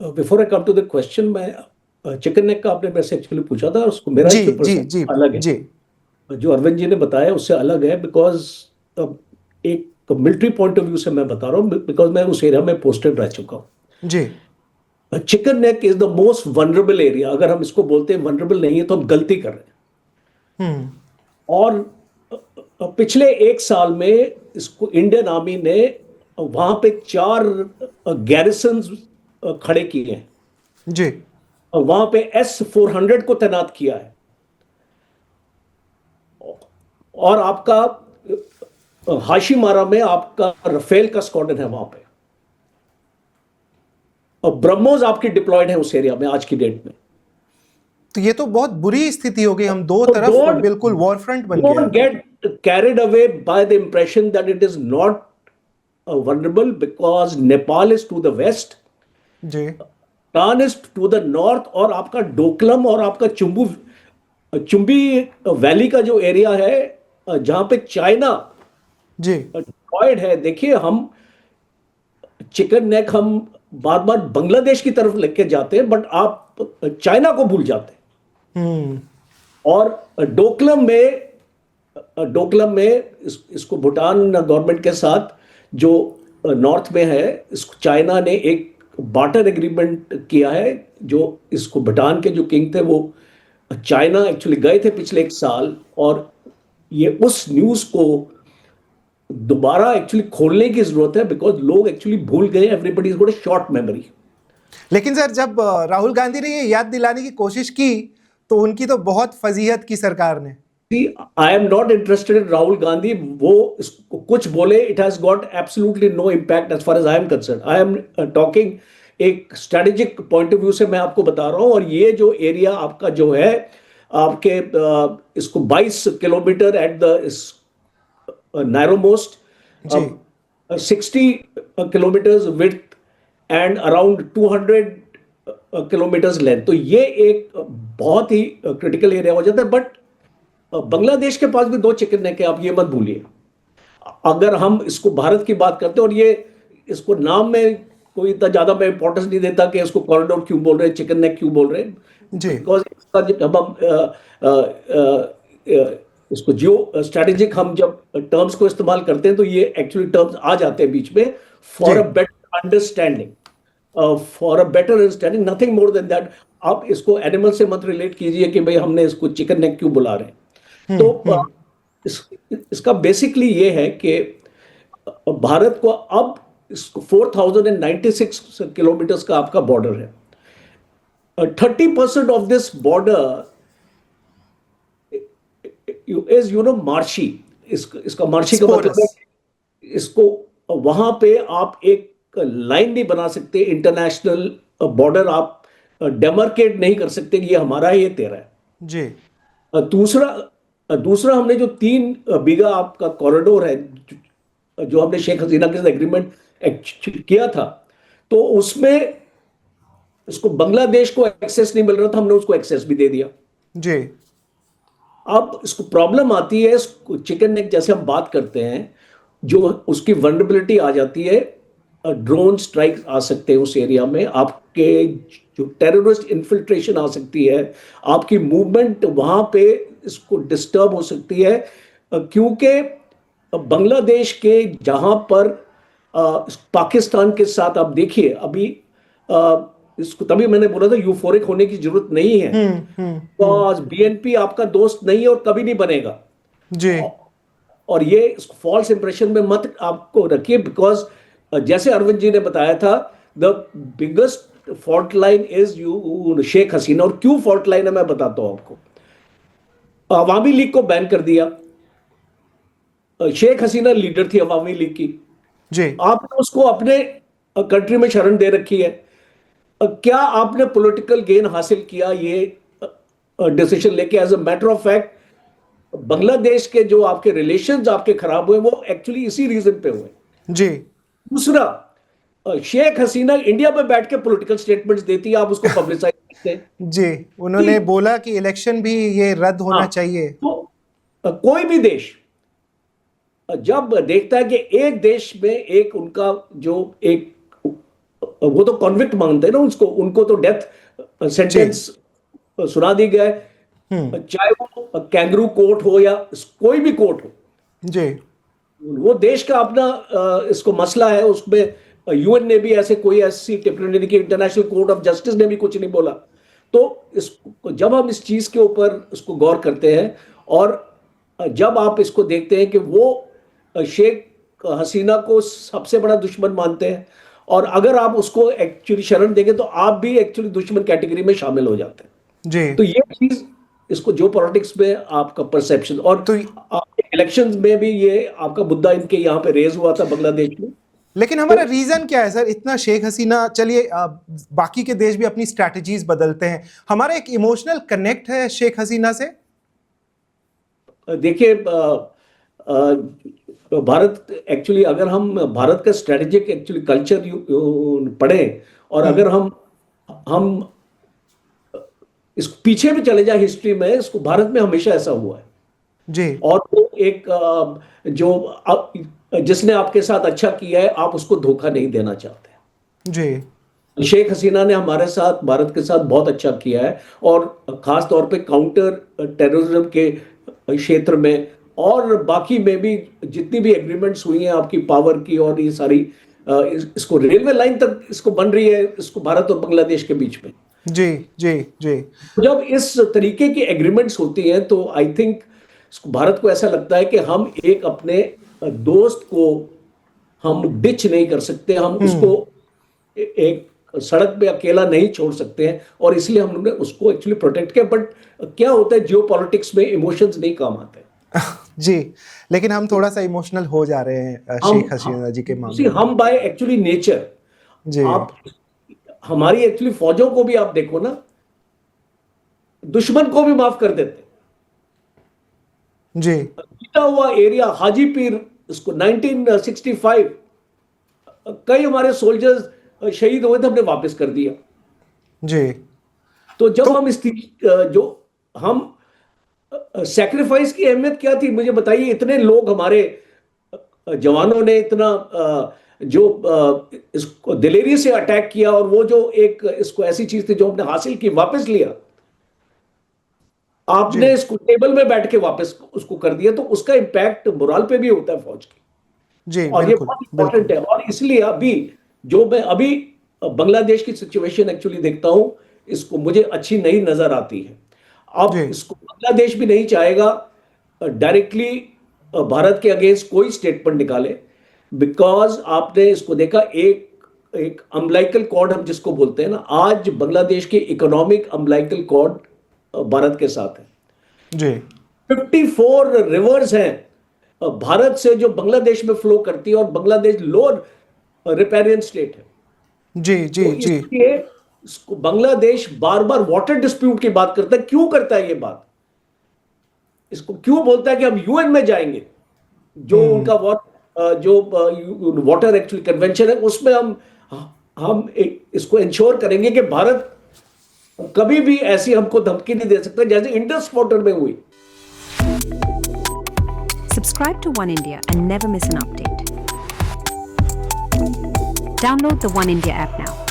Before I come to the question, मैं chicken neck का आपने मेरे से एक्चुअली पूछा था, उसको मेरा जी इसमें जी पर्सपेक्टिव जी अलग जी। है। जो अरविंद जी ने बताया उससे अलग है, बिकॉज एक मिलिट्री पॉइंट ऑफ व्यू से मैं बता रहा हूँ, बिकॉज मैं उस एरिया में पोस्टेड रह चुका हूँ। जी। Chicken neck is the most vulnerable area. अगर हम इसको बोलते हैं वनरेबल नहीं है तो हम गलती कर रहे हैं। हम्म। और पिछले एक साल में इसको इंडियन आर्मी ने वहां पे 4 गैरिसन खड़े किए हैं। जी। और वहां पे S-400 को तैनात किया है। और आपका हाशिमारा में आपका रफेल का स्क्वाड्रन है वहां पे। और ब्रह्मोस आपकी डिप्लॉयड है उस एरिया में आज की डेट में। तो ये तो बहुत बुरी स्थिति हो गई, हम दो So तरफ don't बिल्कुल वॉर फ्रंट बन गया। don't get carried away by the impression that it is not vulnerable, because Nepal is to the west, ji Bhutan is to the north, और आपका डोकलम और आपका चुंबी वैली का जो एरिया है, जहां पे चाइना जी। डिप्लॉयड है। देखिए, हम चिकन नेक हम बार बार बांग्लादेश की तरफ लेके जाते हैं, बट आप चाइना को भूल जाते हैं। हम्म। और डोकलम में इसको भूटान गवर्नमेंट के साथ जो नॉर्थ में है, इसको चाइना ने एक बार्टर एग्रीमेंट किया है। जो इसको भूटान के जो किंग थे, वो चाइना एक्चुअली गए थे पिछले एक साल। और ये उस न्यूज को दोबारा एक्चुअली खोलने की जरूरत है, बिकॉज लोग एक्चुअली भूल गए। Everybody is got a short memory. लेकिन सर, जब राहुल गांधी ने ये याद दिलाने की कोशिश की तो उनकी तो बहुत फजीहत की सरकार ने। I am not interested in Rahul Gandhi. वो इसको कुछ बोले, it has got absolutely no impact as far as I am concerned. I am talking एक स्ट्रेटेजिक पॉइंट ऑफ व्यू से मैं आपको बता रहा हूं। और ये जो एरिया आपका जो है, आपके इसको 22 kilometre at the narrow most, जी 60 kilometres width and around 200 kilometres length. तो ये एक बहुत ही क्रिटिकल एरिया हो जाता है। बट बांग्लादेश के पास भी 2 चिकन नेक है, आप ये मत भूलिए। अगर हम इसको भारत की बात करते हैं, और ये इसको नाम में कोई इतना ज्यादा मैं इंपॉर्टेंस नहीं देता कि इसको कॉरिडोर क्यों बोल रहे हैं, चिकन नेक क्यों बोल रहे हैं। जी बिकॉज इसका जब हम इसको जियो स्ट्रेटेजिक हम जब टर्म्स को इस्तेमाल करते हैं, तो ये एक्चुअली टर्म्स आ जाते हैं बीच में। जी। For a better understanding, for a better understanding, nothing more than that. आप इसको एनिमल से मत रिलेट कीजिए कि भाई हमने इसको चिकन नेक क्यों बुला रहे हैं। तो हम्म। इस, इसका बेसिकली ये है कि भारत को अब 4096 किलोमीटर्स का आपका बॉर्डर है। 30% of this border is marshy. इसका मार्शी का मतलब स्पोरस। है कि इसको वहां पे आप एक लाइन नहीं बना सकते, इंटरनेशनल बॉर्डर आप डेमार्केट नहीं कर सकते कि ये हमारा है, ये तेरा है। जी दूसरा हमने जो 3 बीघा आपका कॉरिडोर है, जो हमने शेख हसीना के साथ एग्रीमेंट किया था, तो उसमें उसको बांग्लादेश को एक्सेस नहीं मिल रहा था, हमने उसको एक्सेस भी दे दिया। जी अब इसको प्रॉब्लम आती है, चिकन नेक जैसे हम बात करते हैं, जो उसकी वनरेबिलिटी आ जाती है। ड्रोन स्ट्राइक आ सकते हैं उस एरिया में, आपके जो टेररिस्ट इन्फिल्ट्रेशन आ सकती है, आपकी मूवमेंट वहां पे इसको डिस्टर्ब हो सकती है। क्योंकि बांग्लादेश के जहां पर पाकिस्तान के साथ आप देखिए अभी, इसको तभी मैंने बोला था यूफोरिक होने की जरूरत नहीं है। बिकॉज बीएनपी आपका दोस्त नहीं है और कभी नहीं बनेगा। जी और ये फॉल्स इंप्रेशन में मत आपको रखिए, बिकॉज जैसे अरविंद जी ने बताया था, the biggest fault line is you Sheikh Hasina. और क्यों फॉल्ट लाइन है मैं बताता हूं आपको। अवामी लीग को बैन कर दिया। शेख हसीना लीडर थी अवामी लीग की। जी। आपने उसको अपने कंट्री में शरण दे रखी है। क्या आपने पॉलिटिकल गेन हासिल किया ये डिसीजन लेके? As a matter of fact, Bangladesh के जो आपके रिलेशंस आपके खराब हुए, वो एक्चुअली इसी रीजन पे हुए। जी दूसरा, शेख हसीना इंडिया में बैठ के पॉलिटिकल स्टेटमेंट्स देती है, आप उसको पब्लिसाइज करते हैं जी। उन्होंने कि बोला कि इलेक्शन भी ये रद्द हाँ। होना चाहिए। तो कोई भी देश जब देखता है कि एक देश में एक उनका जो एक वो तो कॉन्विक्ट मांगते हैं ना उसको, उनको तो डेथ सेंटेंस सुना दी गया है, चाहे वो कैंगरू कोर्ट हो या कोई भी कोर्ट हो। जी। वो देश का अपना इसको मसला है, उसमें यूएन ने भी ऐसे कोई ऐसी टिप्पणी नहीं की, इंटरनेशनल कोर्ट ऑफ जस्टिस ने भी कुछ नहीं बोला। तो इस जब हम इस चीज के ऊपर इसको गौर करते हैं और जब आप इसको देखते हैं कि वो शेख हसीना को सबसे बड़ा दुश्मन मानते हैं, और अगर आप उसको एक्चुअली शरण देंगे तो आप भी एक्चुअली दुश्मन कैटेगरी में शामिल हो जाते हैं। जी। तो ये चीज इसको जो पॉलिटिक्स में आपका परसेप्शन, और तो इलेक्शंस में भी ये आपका मुद्दा इनके यहाँ पे रेज हुआ था बांग्लादेश में। लेकिन हमारा रीजन क्या है सर, इतना शेख हसीना, चलिए बाकी के देश भी अपनी स्ट्रैटेजीज बदलते हैं, हमारा एक इमोशनल कनेक्ट है शेख हसीना से? देखिए भारत एक्चुअली, अगर हम भारत का स्ट्रेटेजिक एक्चुअली कल्चर पढ़ें, और अगर हम इसको पीछे भी चले जाए हिस्ट्री में, इसको भारत में हमेशा ऐसा हुआ है जी। और वो एक जो जिसने आपके साथ अच्छा किया है, आप उसको धोखा नहीं देना चाहते जी। शेख हसीना ने हमारे साथ, भारत के साथ बहुत अच्छा किया है, और खास तौर पे काउंटर टेररिज्म के क्षेत्र में और बाकी में भी जितनी भी एग्रीमेंट्स हुई हैं आपकी पावर की, और ये सारी इसको रेलवे लाइन तक इसको बन रही है इसको भारत और बांग्लादेश के बीच में। जी जी जी। जब इस तरीके की एग्रीमेंट्स होती हैं तो आई थिंक भारत को ऐसा लगता है कि हम एक अपने दोस्त को हम डिच नहीं कर सकते, हम उसको एक सड़क पे अकेला नहीं छोड़ सकते हैं, और इसलिए हमने उसको एक्चुअली प्रोटेक्ट किया। बट क्या होता है, जियो पॉलिटिक्स में इमोशंस नहीं काम आते जी। लेकिन हम थोड़ा सा इमोशनल हो जा रहे हैं शेख हसीना जी के मामले में। हम बाय एक्चुअली नेचर, जी। आप हमारी एक्चुअली फौजों को भी आप देखो ना, दुश्मन को भी माफ कर देते जी। जीता हुआ एरिया हाजीपीर, इसको 1965 कई हमारे सोल्जर्स शहीद हुए थे, हमने वापस कर दिया। जी। तो जब हम इस जो हम सैक्रिफाइस की अहमियत क्या थी, मुझे बताइए। इतने लोग हमारे जवानों ने इतना जो इसको दिलेरी से अटैक किया, और वो जो एक इसको ऐसी चीज थी जो हमने हासिल की, वापस लिया, आपने इसको टेबल में बैठ के वापस उसको कर दिया, तो उसका इंपैक्ट मोरल पे भी होता है फौज की। जी, और ये बहुत इंपॉर्टेंट है। और इसलिए अभी जो मैं अभी बांग्लादेश की सिचुएशन एक्चुअली देखता हूं, इसको मुझे अच्छी नहीं नजर आती है। अब इसको बांग्लादेश भी नहीं चाहेगा डायरेक्टली भारत के अगेंस्ट कोई स्टेटमेंट निकाले, बिकॉज आपने इसको देखा, एक अम्बिलिकल कॉर्ड हम जिसको बोलते हैं ना, आज बांग्लादेश के इकोनॉमिक अम्बिलिकल कॉर्ड भारत के साथ है जी। 54 रिवर्स हैं भारत से जो बांग्लादेश में फ्लो करती है, और बांग्लादेश लोअर रिपेरियन स्टेट है। जी जी तो जी। इसलिए बांग्लादेश बार बार वाटर डिस्प्यूट की बात करता है। क्यों करता है ये बात? इसको क्यों बोलता है कि हम यूएन में जाएंगे, जो उनका जो वाटर एक्चुअली कन्वेंशन है, उसमें हम इसको इंश्योर करेंगे कि भारत कभी भी ऐसी हमको धमकी नहीं दे सकता जैसे इंडस वाटर में हुई। Subscribe to One India and never miss an update. Download the One India app now.